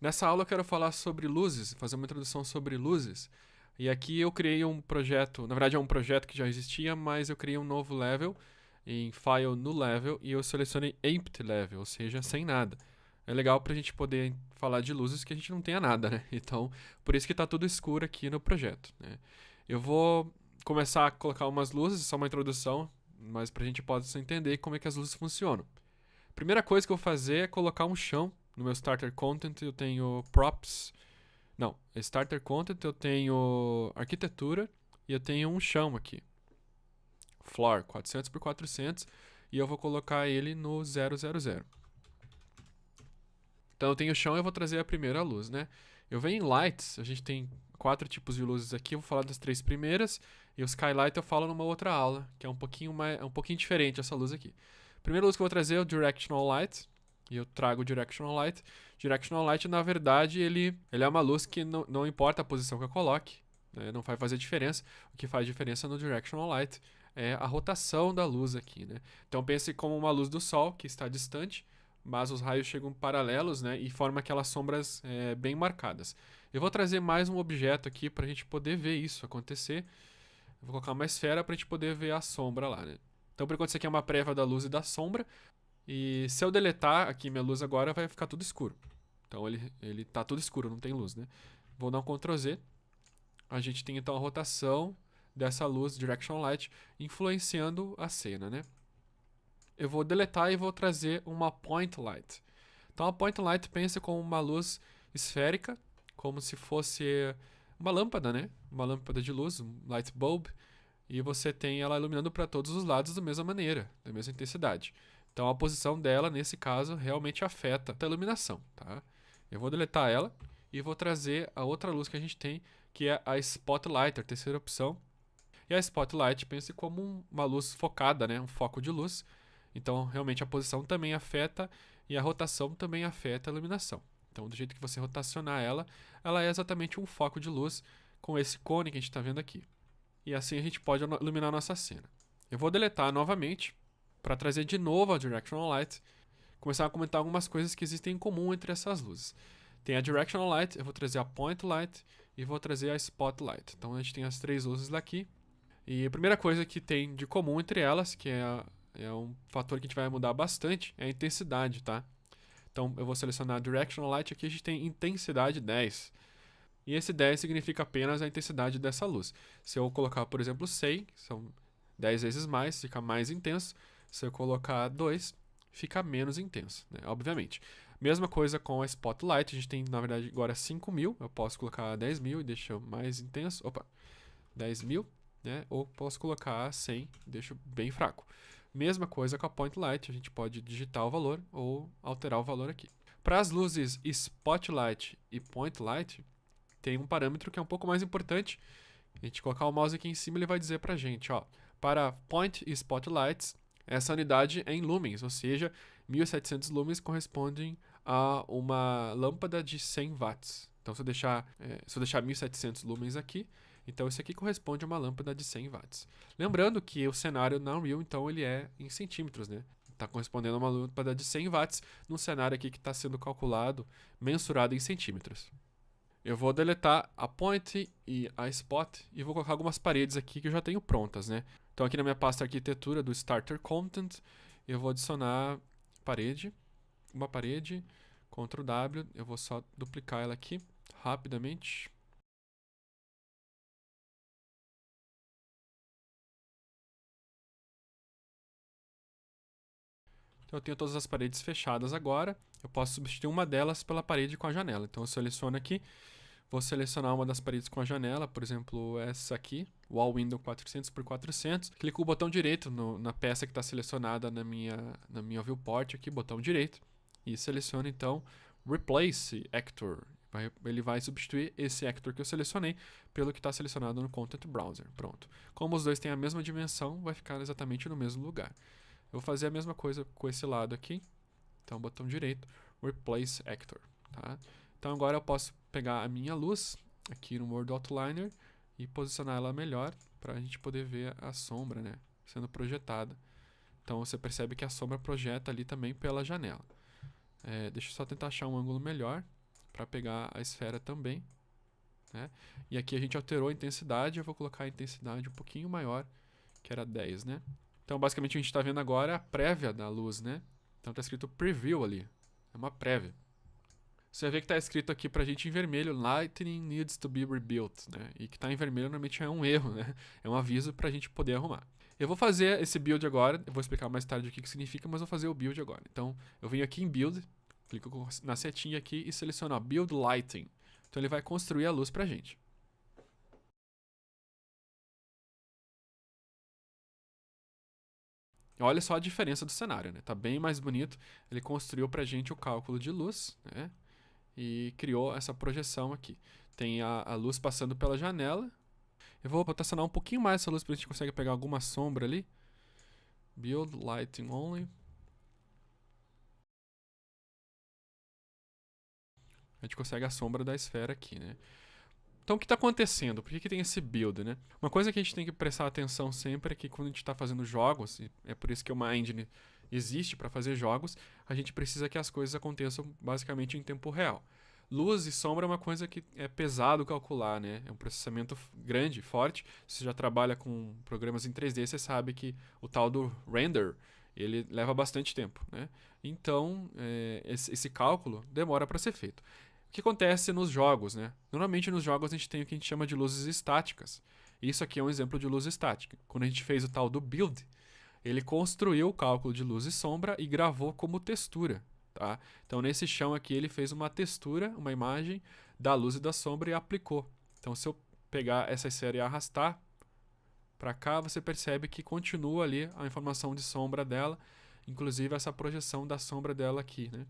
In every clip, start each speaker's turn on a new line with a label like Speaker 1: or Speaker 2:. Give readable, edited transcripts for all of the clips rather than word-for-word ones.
Speaker 1: Nessa aula eu quero falar sobre luzes, fazer uma introdução sobre luzes. E aqui eu criei um projeto, na verdade é um projeto que já existia, mas eu criei um novo level em File New Level e eu selecionei Empty Level, ou seja, sem nada. É legal pra gente poder falar de luzes que a gente não tenha nada, né? Então, por isso que tá tudo escuro aqui no projeto, né? Eu vou começar a colocar umas luzes, só uma introdução, mas pra gente possa entender como é que as luzes funcionam. Primeira coisa que eu vou fazer é colocar um chão. No meu Starter Content eu tenho Props. Não, Starter Content eu tenho Arquitetura e eu tenho um chão aqui. Floor 400 por 400 e eu vou colocar ele no 000. Então eu tenho o chão e eu vou trazer a primeira luz, né? Eu venho em Lights, a gente tem 4 tipos de luzes aqui, eu vou falar das 3 primeiras e o Skylight eu falo numa outra aula, que é um pouquinho diferente essa luz aqui. A primeira luz que eu vou trazer é o Directional Light, e eu trago o Directional Light. Directional Light, na verdade, ele é uma luz que não importa a posição que eu coloque, né? Não vai fazer diferença. O que faz diferença no Directional Light é a rotação da luz aqui, né? Então pense como uma luz do Sol, que está distante, mas os raios chegam paralelos, né, e formam aquelas sombras bem marcadas. Eu vou trazer mais um objeto aqui para a gente poder ver isso acontecer. Eu vou colocar uma esfera para a gente poder ver a sombra lá, né? Então, por enquanto, isso aqui é uma prévia da luz e da sombra. E se eu deletar aqui minha luz agora, vai ficar tudo escuro. Então, ele tá tudo escuro, não tem luz, né? Vou dar um Ctrl Z. A gente tem, então, a rotação dessa luz, Direction Light, influenciando a cena, né? Eu vou deletar e vou trazer uma Point Light. Então a Point Light pensa como uma luz esférica, como se fosse uma lâmpada, né? Uma lâmpada de luz, um light bulb, e você tem ela iluminando para todos os lados da mesma maneira, da mesma intensidade. Então a posição dela, nesse caso, realmente afeta a iluminação, tá? Eu vou deletar ela e vou trazer a outra luz que a gente tem, que é a Spotlight, a terceira opção. E a Spotlight pense como uma luz focada, né? Um foco de luz. Então, realmente, a posição também afeta e a rotação também afeta a iluminação. Então, do jeito que você rotacionar ela, ela é exatamente um foco de luz com esse cone que a gente está vendo aqui. E assim a gente pode iluminar a nossa cena. Eu vou deletar novamente para trazer de novo a Directional Light, começar a comentar algumas coisas que existem em comum entre essas luzes. Tem a Directional Light, eu vou trazer a Point Light e vou trazer a Spotlight. Então, a gente tem as 3 luzes aqui. E a primeira coisa que tem de comum entre elas, que é um fator que a gente vai mudar bastante, é a intensidade, tá? Então eu vou selecionar Directional Light, aqui a gente tem intensidade 10. E esse 10 significa apenas a intensidade dessa luz. Se eu colocar, por exemplo, 100, são 10 vezes mais, fica mais intenso. Se eu colocar 2, fica menos intenso, né? Obviamente. Mesma coisa com a Spotlight, a gente tem, na verdade, agora 5.000. Eu posso colocar 10.000 e deixa mais intenso. Opa, 10.000. Né? Ou posso colocar 100, deixo bem fraco. Mesma coisa com a Point Light, a gente pode digitar o valor ou alterar o valor aqui. Para as luzes Spotlight e Point Light, tem um parâmetro que é um pouco mais importante. A gente colocar o mouse aqui em cima, ele vai dizer para a gente, ó, para Point e Spotlights, essa unidade é em lumens, ou seja, 1700 lumens correspondem a uma lâmpada de 100 watts. Então, se eu deixar 1700 lumens aqui, então isso aqui corresponde a uma lâmpada de 100 watts. Lembrando que o cenário na Unreal, então, ele é em centímetros, né? Está correspondendo a uma lâmpada de 100 watts num cenário aqui que está sendo calculado, mensurado em centímetros. Eu vou deletar a Point e a Spot e vou colocar algumas paredes aqui que eu já tenho prontas, né? Então aqui na minha pasta arquitetura do Starter Content, eu vou adicionar uma parede, Ctrl W, eu vou só duplicar ela aqui rapidamente. Então eu tenho todas as paredes fechadas agora. Eu posso substituir uma delas pela parede com a janela. Então eu seleciono aqui, vou selecionar uma das paredes com a janela, por exemplo, essa aqui, Wall Window 400 por 400. Clico o botão direito na peça que está selecionada na minha viewport aqui, botão direito, e seleciono então Replace Actor. Ele vai substituir esse actor que eu selecionei pelo que está selecionado no Content Browser. Pronto. Como os dois têm a mesma dimensão, vai ficar exatamente no mesmo lugar. Eu vou fazer a mesma coisa com esse lado aqui. Então, botão direito, Replace Actor. Tá? Então, agora eu posso pegar a minha luz aqui no World Outliner e posicionar ela melhor para a gente poder ver a sombra, né, sendo projetada. Então, você percebe que a sombra projeta ali também pela janela. Deixa eu só tentar achar um ângulo melhor para pegar a esfera também, né? E aqui a gente alterou a intensidade, eu vou colocar a intensidade um pouquinho maior, que era 10, né? Então, basicamente, a gente está vendo agora a prévia da luz, né? Então, está escrito Preview ali. É uma prévia. Você vai ver que está escrito aqui pra gente em vermelho, Lightning needs to be rebuilt, né? E que está em vermelho normalmente é um erro, né? É um aviso pra gente poder arrumar. Eu vou fazer esse build agora, eu vou explicar mais tarde o que significa, mas eu vou fazer o build agora. Então, eu venho aqui em Build, clico na setinha aqui e seleciono Build Lighting. Então, ele vai construir a luz pra gente. Olha só a diferença do cenário, né? Tá bem mais bonito. Ele construiu pra gente o cálculo de luz, né? E criou essa projeção aqui. Tem a luz passando pela janela. Eu vou rotacionar um pouquinho mais essa luz para a gente conseguir pegar alguma sombra ali. Build Lighting Only. A gente consegue a sombra da esfera aqui, né? Então, o que está acontecendo? Por que tem esse build, né? Uma coisa que a gente tem que prestar atenção sempre é que quando a gente está fazendo jogos, e é por isso que uma engine existe para fazer jogos, a gente precisa que as coisas aconteçam basicamente em tempo real. Luz e sombra é uma coisa que é pesado calcular, né? É um processamento grande, forte. Se você já trabalha com programas em 3D, você sabe que o tal do render, ele leva bastante tempo, né? Então, esse cálculo demora para ser feito. O que acontece nos jogos, né? Normalmente nos jogos a gente tem o que a gente chama de luzes estáticas. Isso aqui é um exemplo de luz estática. Quando a gente fez o tal do build, ele construiu o cálculo de luz e sombra e gravou como textura, tá? Então nesse chão aqui ele fez uma textura, uma imagem da luz e da sombra e aplicou. Então se eu pegar essa esfera e arrastar para cá, você percebe que continua ali a informação de sombra dela, inclusive essa projeção da sombra dela aqui, né?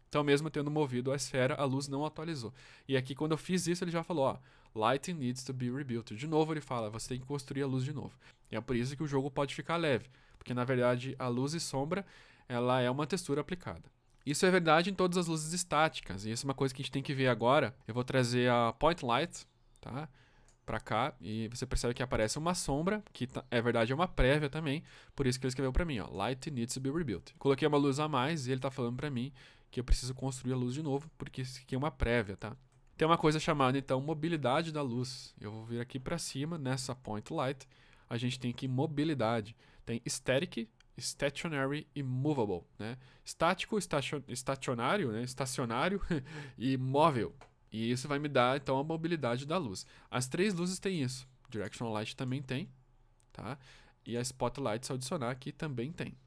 Speaker 1: Então, mesmo tendo movido a esfera, a luz não atualizou. E aqui, quando eu fiz isso, ele já falou, ó, Lighting needs to be rebuilt. De novo, ele fala, você tem que construir a luz de novo. E é por isso que o jogo pode ficar leve, porque, na verdade, a luz e sombra, ela é uma textura aplicada. Isso é verdade em todas as luzes estáticas, e isso é uma coisa que a gente tem que ver agora. Eu vou trazer a Point Light, tá? Pra cá, e você percebe que aparece uma sombra, que é verdade é uma prévia também, por isso que ele escreveu pra mim, ó, Light needs to be rebuilt. Coloquei uma luz a mais e ele tá falando pra mim que eu preciso construir a luz de novo, porque isso aqui é uma prévia, tá? Tem uma coisa chamada, então, mobilidade da luz. Eu vou vir aqui pra cima, nessa Point Light, a gente tem aqui mobilidade. Tem Static, Stationary e Movable, né? Estático, estacionário, né? Estacionário e móvel. E isso vai me dar, então, a mobilidade da luz. As três luzes têm isso. Directional Light também tem, tá? E a Spotlight, se eu adicionar aqui, também tem.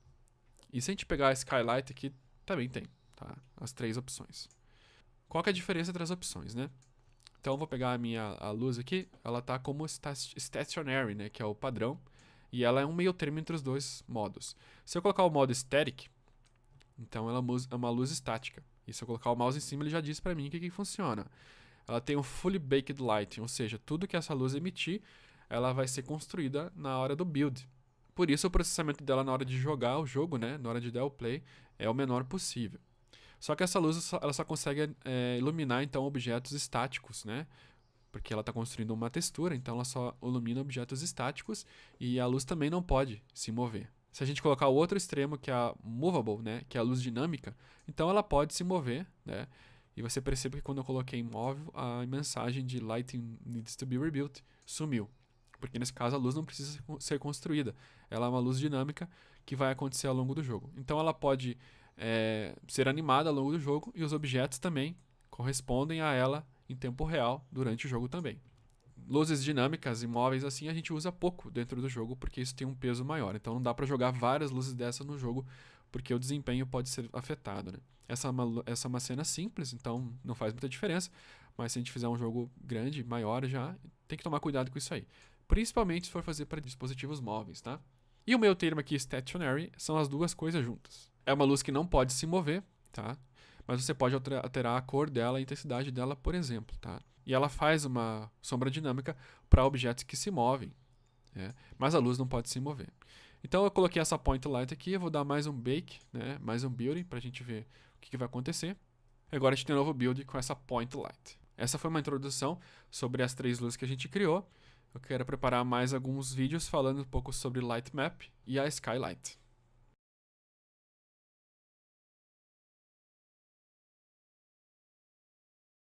Speaker 1: E se a gente pegar a Skylight aqui, também tem, tá? As três opções. Qual que é a diferença entre as opções, né? Então, eu vou pegar a luz aqui, ela tá como Stationary, né? Que é o padrão. E ela é um meio termo entre os dois modos. Se eu colocar o modo Static, então ela é uma luz estática. E se eu colocar o mouse em cima, ele já diz pra mim o que funciona. Ela tem um Fully Baked Lighting, ou seja, tudo que essa luz emitir, ela vai ser construída na hora do build. Por isso, o processamento dela na hora de jogar o jogo, né, na hora de dar o play, é o menor possível. Só que essa luz ela só consegue iluminar então objetos estáticos, né? Porque ela está construindo uma textura, então ela só ilumina objetos estáticos e a luz também não pode se mover. Se a gente colocar o outro extremo, que é a movable, né, que é a luz dinâmica, então ela pode se mover, né? E você percebe que quando eu coloquei móvel, a mensagem de Lighting needs to be rebuilt sumiu. Porque nesse caso a luz não precisa ser construída. Ela é uma luz dinâmica que vai acontecer ao longo do jogo. Então ela pode ser animada ao longo do jogo e os objetos também correspondem a ela em tempo real durante o jogo também. Luzes dinâmicas e móveis assim a gente usa pouco dentro do jogo porque isso tem um peso maior. Então não dá para jogar várias luzes dessa no jogo porque o desempenho pode ser afetado, né? Essa é uma cena simples, então não faz muita diferença. Mas se a gente fizer um jogo grande, maior já, tem que tomar cuidado com isso aí. Principalmente se for fazer para dispositivos móveis, tá? E o meu termo aqui, Stationary, são as duas coisas juntas. É uma luz que não pode se mover, tá? Mas você pode alterar a cor dela, a intensidade dela, por exemplo, tá? E ela faz uma sombra dinâmica para objetos que se movem, né? Mas a luz não pode se mover. Então eu coloquei essa Point Light aqui, eu vou dar mais um Bake, né? Mais um Building, para a gente ver o que vai acontecer. Agora a gente tem um novo Build com essa Point Light. Essa foi uma introdução sobre as três luzes que a gente criou. Eu quero preparar mais alguns vídeos falando um pouco sobre Light Map e a Skylight.